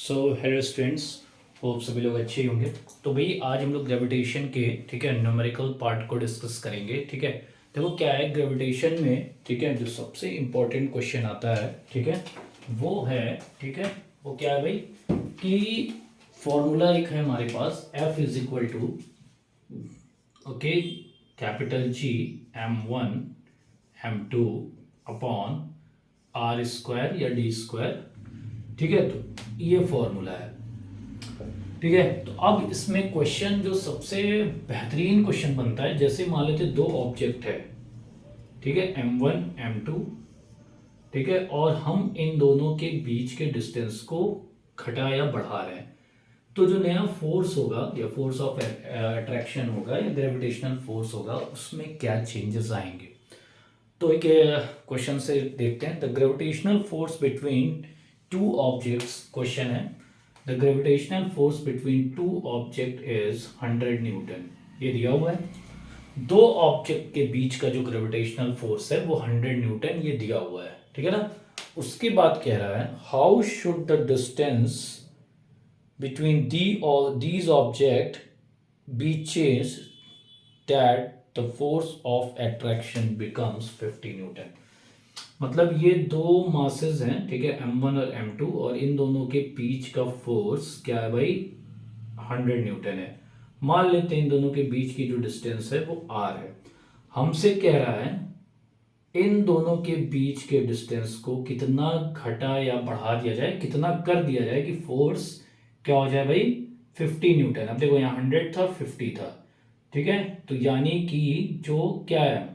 Hello students, hope सभी लोग अच्छे ही होंगे। तो भाई आज हम लोग ग्रेविटेशन के ठीक है न्यूमेरिकल पार्ट को डिस्कस करेंगे। ठीक है, देखो क्या है ग्रेविटेशन में, ठीक है, जो सबसे इम्पोर्टेंट क्वेश्चन आता है, ठीक है, वो है, ठीक है, वो क्या है भाई कि फॉर्मूला एक है हमारे पास, F is equal to okay capital G m1 m2 upon r square या डी स्क्वायर। ठीक है, तो ये फॉर्मूला है। ठीक है, तो अब इसमें क्वेश्चन जो सबसे बेहतरीन क्वेश्चन बनता है, जैसे मान लेते दो ऑब्जेक्ट है, ठीक है, m1 m2, ठीक है, और हम इन दोनों के बीच के डिस्टेंस को घटा या बढ़ा रहे हैं, तो जो नया फोर्स होगा या फोर्स ऑफ अट्रैक्शन होगा या ग्रेविटेशनल फोर्स होगा, उसमें क्या चेंजेस आएंगे। तो एक क्वेश्चन से देखते हैं। The gravitational force between two objects, question है, the gravitational force between two object is 100 newton. ये दिया हुआ है, दो ऑब्जेक्ट के बीच का जो ग्रेविटेशनल फोर्स है वो 100 न्यूटन, ये दिया हुआ है। ठीक है ना। उसके बाद कह रहा है how should the distance between these object be changed that the force of attraction becomes 50 Newton. मतलब ये दो मासेस हैं, ठीक है, m1 और m2, और इन दोनों के बीच का फोर्स क्या है भाई, 100 न्यूटन है। मान लेते हैं इन दोनों के बीच की जो डिस्टेंस है वो r है। हमसे कह रहा है इन दोनों के बीच के डिस्टेंस को कितना घटा या बढ़ा दिया जाए, कितना कर दिया जाए कि फोर्स क्या हो जाए भाई, 50 न्यूटन। अब देखो यहाँ 100 था, 50 था, ठीक है, तो यानी कि जो क्या है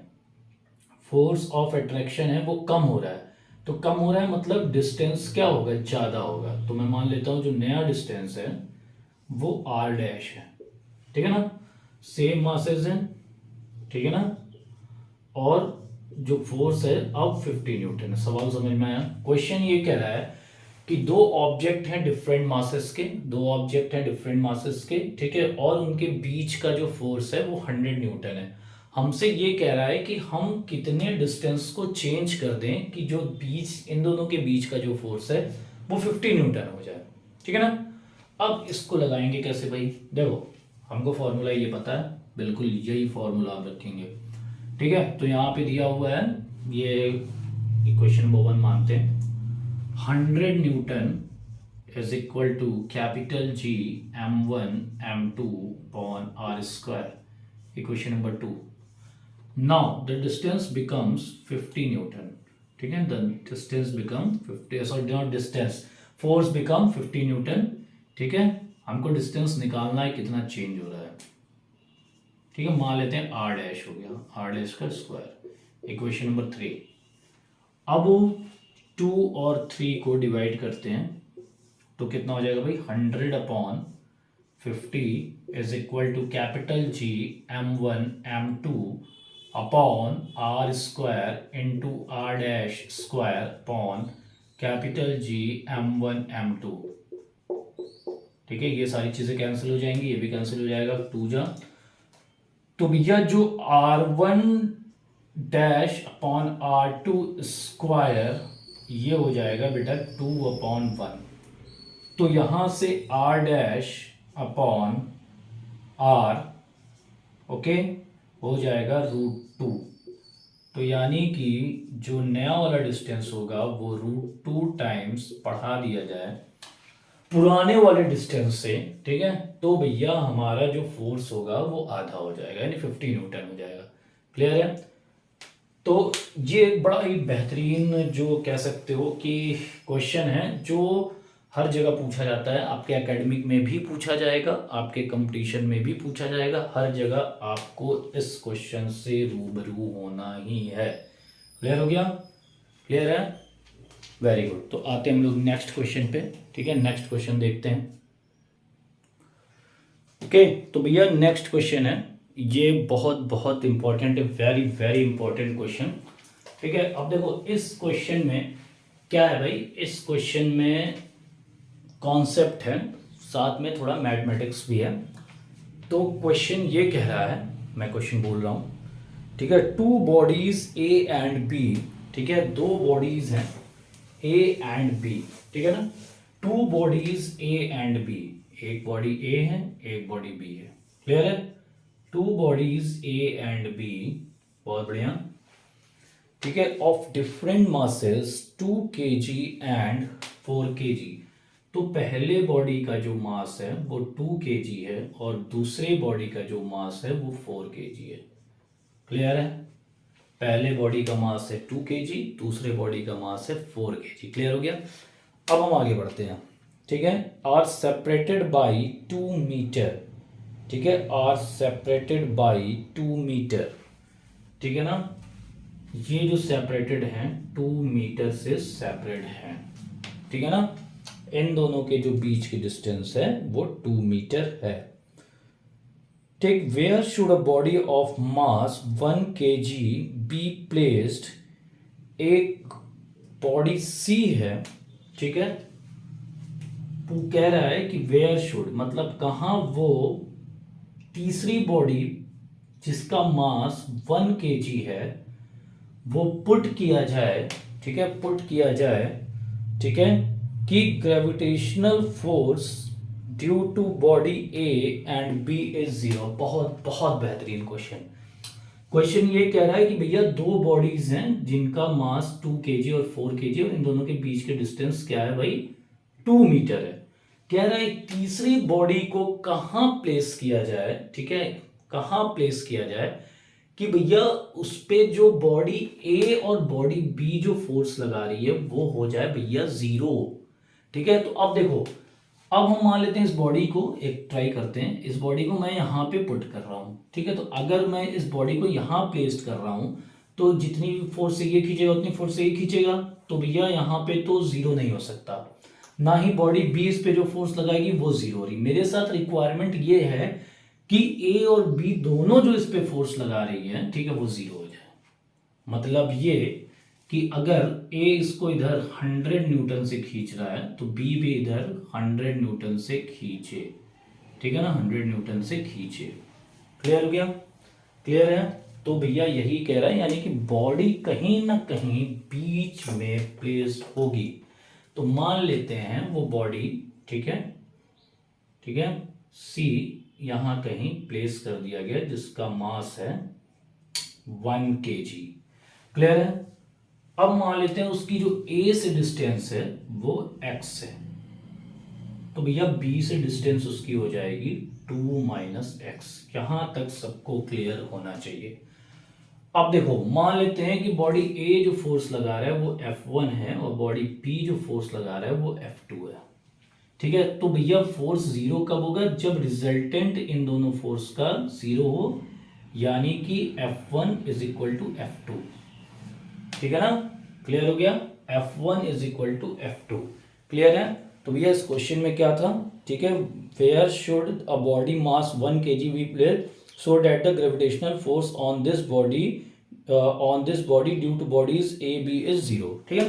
फोर्स ऑफ अट्रैक्शन है वो कम हो रहा है। तो कम हो रहा है मतलब डिस्टेंस क्या होगा, ज़्यादा होगा। तो मैं मान लेता हूँ जो नया डिस्टेंस है वो r डैश है। ठीक है ना, सेम मासेस हैं, ठीक है ना, और जो फोर्स है अब 50 न्यूटन है। सवाल समझ में आया। क्वेश्चन ये कह रहा है कि दो ऑब्जेक्ट हैं डिफरेंट मासेस के, दो ऑब्जेक्ट हैं डिफरेंट मासेस के, ठीक है, और उनके बीच का जो फोर्स है वो 100 न्यूटन है। हमसे ये कह रहा है कि हम कितने डिस्टेंस को चेंज कर दें कि जो बीच इन दोनों के बीच का जो फोर्स है वो 50 न्यूटन हो जाए। ठीक है ना। अब इसको लगाएंगे कैसे भाई, देखो हमको फॉर्मूला ये पता है, बिल्कुल यही फॉर्मूला आप रखेंगे। ठीक है, तो यहाँ पे दिया हुआ है, ये इक्वेशन नंबर 1 मानते हैं, 100 newton is equal to capital G m1 m2 upon r square. Equation number 2, now the distance becomes 50 newton. ठीक है, the distance become 50, sorry not distance, force become 50 newton. ठीक है, हमको डिस्टेंस निकालना है कितना चेंज हो रहा है। ठीक है, मान लेते हैं r डैश हो गया, r डैश का स्क्वायर। इक्वेशन नंबर 3, अब 2 और 3 को डिवाइड करते हैं तो कितना हो जाएगा भाई, 100 upon 50 is equal to capital G m1 m2 upon r square into r dash square upon capital G m1 m2। ठीक है, ये सारी चीजें कैंसिल हो जाएंगी, ये भी कैंसिल हो जाएगा, 2 जा। तो भैया जो r1 dash upon r2 square, ये हो जाएगा बेटा 2 अपॉन 1। तो यहां से r dash upon r, okay, हो जाएगा √2। तो यानी कि जो नया वाला डिस्टेंस होगा वो √2 टाइम्स बढ़ा दिया जाए पुराने वाले डिस्टेंस से। ठीक है, तो भैया हमारा जो फोर्स होगा वो आधा हो जाएगा, यानी 50 न्यूटन हो जाएगा। क्लियर है। तो ये एक बड़ा ही बेहतरीन जो कह सकते हो कि क्वेश्चन है, जो हर जगह पूछा जाता है। आपके एकेडमिक में भी पूछा जाएगा, आपके कंपटीशन में भी पूछा जाएगा, हर जगह आपको इस क्वेश्चन से रूबरू होना ही है। क्लियर हो गया, क्लियर है, वेरी गुड। तो आते हैं हम लोग नेक्स्ट क्वेश्चन पे। ठीक है, नेक्स्ट क्वेश्चन देखते हैं। ओके, तो भैया नेक्स्ट क्वेश्चन है, ये बहुत बहुत इंपॉर्टेंट है, वेरी वेरी इंपॉर्टेंट क्वेश्चन। ठीक है, अब देखो इस क्वेश्चन में क्या है भाई, इस क्वेश्चन में कॉन्सेप्ट है, साथ में थोड़ा मैथमेटिक्स भी है। तो क्वेश्चन ये कह रहा है, मैं क्वेश्चन बोल रहा हूँ, ठीक है, two bodies A and B, ठीक है, दो बॉडीज हैं ए एंड बी, ठीक है ना, two bodies A and B, एक बॉडी ए है एक बॉडी बी है, क्लियर है, two bodies A and B, बहुत बढ़िया, ठीक है, of different masses 2 kg and 4 kg। तो पहले बॉडी का जो मास है वो 2 kg है और दूसरे बॉडी का जो मास है वो 4 kg है, क्लियर है, पहले बॉडी का मास है 2 kg, दूसरे बॉडी का मास है 4 kg, क्लियर हो गया। अब हम आगे बढ़ते हैं, ठीक है, आर सेपरेटेड बाई 2 मीटर, ठीक है, आर सेपरेटेड बाई 2 मीटर, ठीक है ना, ये जो सेपरेटेड हैं 2 मीटर से सेपरेट हैं, ठीक है ना, इन दोनों के जो बीच की डिस्टेंस है वो 2 मीटर है, ठीक। Where should a body of mass 1 kg be placed, एक बॉडी सी है, ठीक है, वो कह रहा है कि वेयर शुड मतलब कहां वो तीसरी बॉडी जिसका मास 1 kg है वो पुट किया जाए, ठीक है, पुट किया जाए, ठीक है, कि gravitational force due to body A and B is 0। बहुत बहुत बेहतरीन क्वेश्चन, क्वेश्चन ये कह रहा है कि भैया दो बॉडीज हैं जिनका मास 2 kg और 4 kg और इन दोनों के बीच के डिस्टेंस क्या है भाई 2 मीटर है, कह रहा है तीसरी बॉडी को कहां प्लेस किया जाए, ठीक है, कहां प्लेस किया जाए कि भैया उस पे जो बॉडी ए और बॉडी बी जो फोर्स लगा रही है वो हो जाए भैया 0, ठीक है। तो अब देखो, अब हम मान लेते हैं इस बॉडी को, एक ट्राई करते हैं, इस बॉडी को मैं यहाँ पे पुट कर रहा हूँ, ठीक है, तो अगर मैं इस बॉडी को यहाँ प्लेस्ड कर रहा हूँ तो जितनी फोर्स से ये खींचेगा उतनी फोर्स से ये खींचेगा, तो भैया यहाँ पे तो 0 नहीं हो सकता, ना ही बॉडी बी इस पे जो फोर्स लगाएगी वो 0 हो रही। मेरे साथ रिक्वायरमेंट ये है कि ए और बी दोनों जो इस पे फोर्स लगा रही है, ठीक है, वो 0 हो जाए, मतलब ये कि अगर ए इसको इधर 100 न्यूटन से खींच रहा है तो बी भी इधर 100 न्यूटन से खींचे, ठीक है ना, 100 न्यूटन से खींचे, क्लियर हो गया, क्लियर है। तो भैया यही कह रहा है यानी कि बॉडी कहीं ना कहीं बीच में प्लेस होगी, तो मान लेते हैं वो बॉडी, ठीक है, ठीक है, सी यहां कहीं प्लेस कर दिया गया जिसका मास है 1 kg, क्लियर है। अब मान लेते हैं उसकी जो ए से डिस्टेंस है वो x है, तो भैया बी से डिस्टेंस उसकी हो जाएगी 2 - x, यहां तक सबको क्लियर होना चाहिए। अब देखो मान लेते हैं कि बॉडी ए जो फोर्स लगा रहा है वो F1 है और बॉडी बी जो फोर्स लगा रहा है वो F2 है, ठीक है, तो भैया फोर्स 0 कब होगा जब रिजल्टेंट इन दोनों फोर्स का 0 हो, यानी कि F1 = F2, ठीक है ना, क्लियर हो गया, F1 = F2, क्लियर है। तो भैया इस क्वेश्चन में क्या था, ठीक है, where should a body mass 1 kg be placed so that the gravitational force on this body due to bodies A B is 0, ठीक है,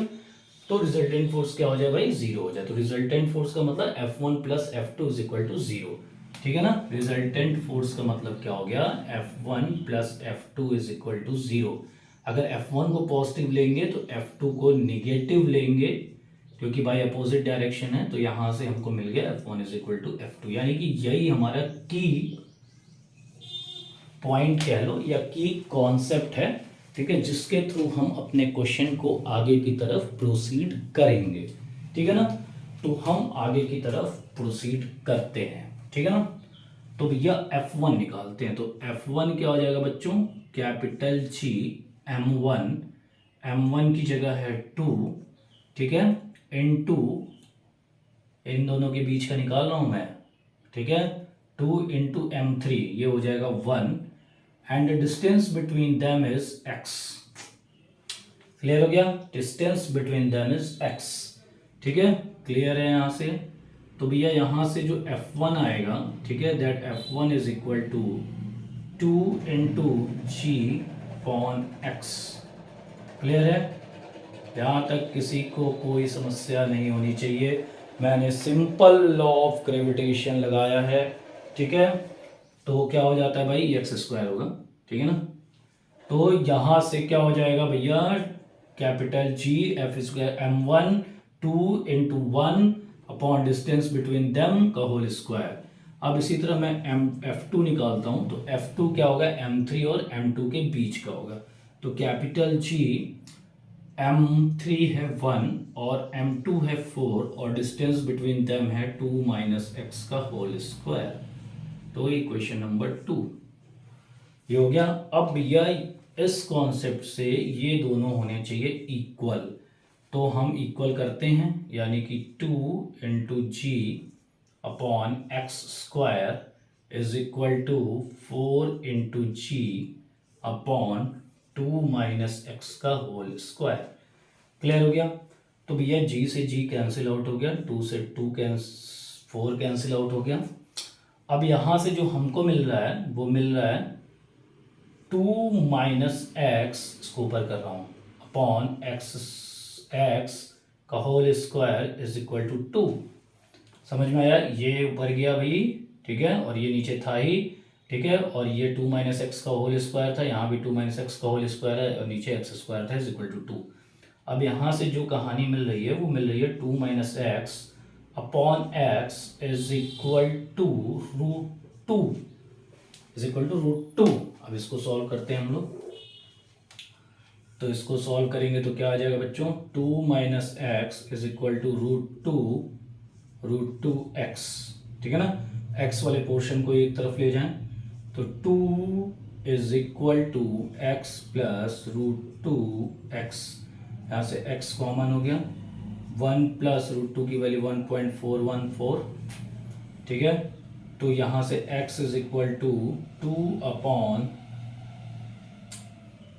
तो रिजल्टेंट फोर्स क्या हो जाए भाई 0 हो जाए, तो रिजल्टेंट फोर्स का मतलब F1 + F2 = 0, ठीक है ना, रिजल्टेंट फोर्स का मतलब क्या हो गया F1 + F2 = 0। अगर F1 को पॉजिटिव लेंगे तो F2 को निगेटिव लेंगे क्योंकि बाय अपोजिट डायरेक्शन है, तो यहां से हमको मिल गया F1 = F2, यानी कि यही हमारा की पॉइंट कह लो या की कॉन्सेप्ट है, ठीक है, जिसके थ्रू हम अपने क्वेश्चन को आगे की तरफ प्रोसीड करेंगे, ठीक है ना। तो हम आगे की तरफ प्रोसीड करते हैं, ठीक है ना। तो भैया F1 निकालते हैं, तो F1 क्या हो जाएगा बच्चों, कैपिटल G M1 की जगह है 2, ठीक है, इनटू इन दोनों के बीच का निकाल रहा हूं मैं, ठीक है, 2 × M3 ये हो जाएगा 1 and distance between them is x, clear हो गया, distance between them is x, ठीक है, क्लियर है यहां से। तो भैया यहां से जो F1 आएगा, ठीक है, दैट F1 = 2 × G/x, क्लियर है, यहां तक किसी को कोई समस्या नहीं होनी चाहिए, मैंने सिंपल लॉ ऑफ ग्रेविटेशन लगाया है, ठीक है, तो क्या हो जाता है भाई x² होगा, ठीक है ना। तो यहां से क्या हो जाएगा भैया capital G F² M1 2 × 1 upon distance between them का होल स्क्वायर। अब इसी तरह मैं F2 निकालता हूं तो F2 क्या होगा, M3 और M2 के बीच का होगा। तो कैपिटल G, M3 है 1 और M2 है 4 और डिस्टेंस बिटवीन देम है 2 माइनस एक्स का होल स्क्वायर। तो इक्वेशन नंबर 2 ये हो गया। अब यह इस कॉन्सेप्ट से ये दोनों होने चाहिए इक्वल, तो हम इक्वल करते हैं, यानी कि 2 into G upon x square is equal to 4 into G upon 2 minus x का होल स्क्वायर। क्लियर हो गया। तो भैया जी से जी कैंसिल आउट हो गया, 2 से 4 कैंसिल आउट हो गया। अब यहां से जो हमको मिल रहा है वो मिल रहा है 2 माइनस एक्स, इसको ऊपर कर रहा हूं, अपॉन एक्स का whole square is equal to 2। समझ में आया, ये ऊपर गया भाई, ठीक है, और ये नीचे था ही, ठीक है, और ये 2 माइनस एक्स का होल स्क्वायर था, यहाँ भी 2 माइनस एक्स का होल स्क्वायर है और नीचे एक्स स्क्वायर था इज इक्वल टू 2। अब यहाँ से जो कहानी मिल रही है वो मिल रही है 2 minus x upon x is equal to √2 is equal to √2। अब इसको सॉल्व करते हैं हम लोग, तो इसको सॉल्व करेंगे तो क्या आ जाएगा बच्चों, 2 minus x is equal to √2 x, ठीक है ना। एक्स वाले पोर्शन को एक तरफ ले जाएं तो 2 is equal to x plus √2 x, यहाँ से x कॉमन हो गया, 1 प्लस √2 की वैल्यू 1.414, ठीक है। तो यहाँ से x is equal to 2 upon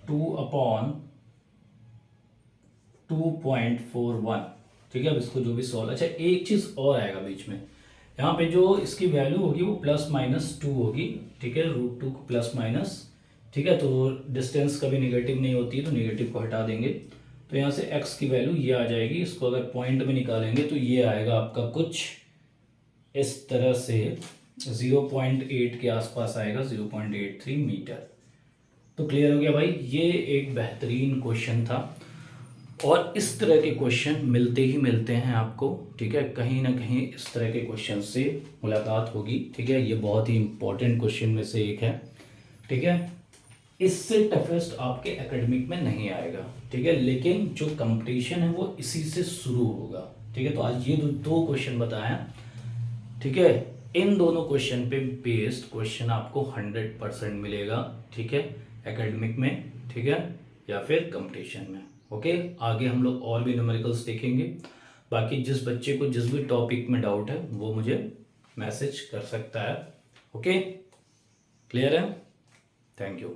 2.41, ठीक है। अब इसको जो भी सॉल्व, अच्छा एक चीज़ और आएगा बीच में, यहाँ पे जो इसकी वैल्यू होगी वो +-2 होगी, ठीक है, √2 को प्लस माइनस, ठीक है। तो डिस्टेंस कभी नेगेटिव नहीं होती है तो नेगेटिव को हटा देंगे, तो यहाँ से x की वैल्यू ये आ जाएगी। इसको अगर पॉइंट में निकालेंगे तो ये आएगा आपका कुछ इस तरह से 0.8 के आसपास आएगा, 0.83 मीटर। तो क्लियर हो गया भाई, ये एक बेहतरीन क्वेश्चन था और इस तरह के क्वेश्चन मिलते ही मिलते हैं आपको, ठीक है। कहीं ना कहीं इस तरह के क्वेश्चन से मुलाकात होगी, ठीक है। ये बहुत ही इंपॉर्टेंट क्वेश्चन में से एक है, ठीक है। इससे टफेस्ट आपके एकेडमिक में नहीं आएगा, ठीक है, लेकिन जो कंपटीशन है वो इसी से शुरू होगा, ठीक है। तो आज ये दो क्वेश्चन बताया, ठीक है। इन दोनों क्वेश्चन पे बेस्ड क्वेश्चन आपको 100% मिलेगा, ठीक है, एकेडमिक में, ठीक है, या फिर कंपटीशन में। ओके, आगे हम लोग और भी न्यूमेरिकल्स देखेंगे। बाकी जिस बच्चे को जिस भी टॉपिक में डाउट है वो मुझे मैसेज कर सकता है। ओके, क्लियर है, थैंक यू।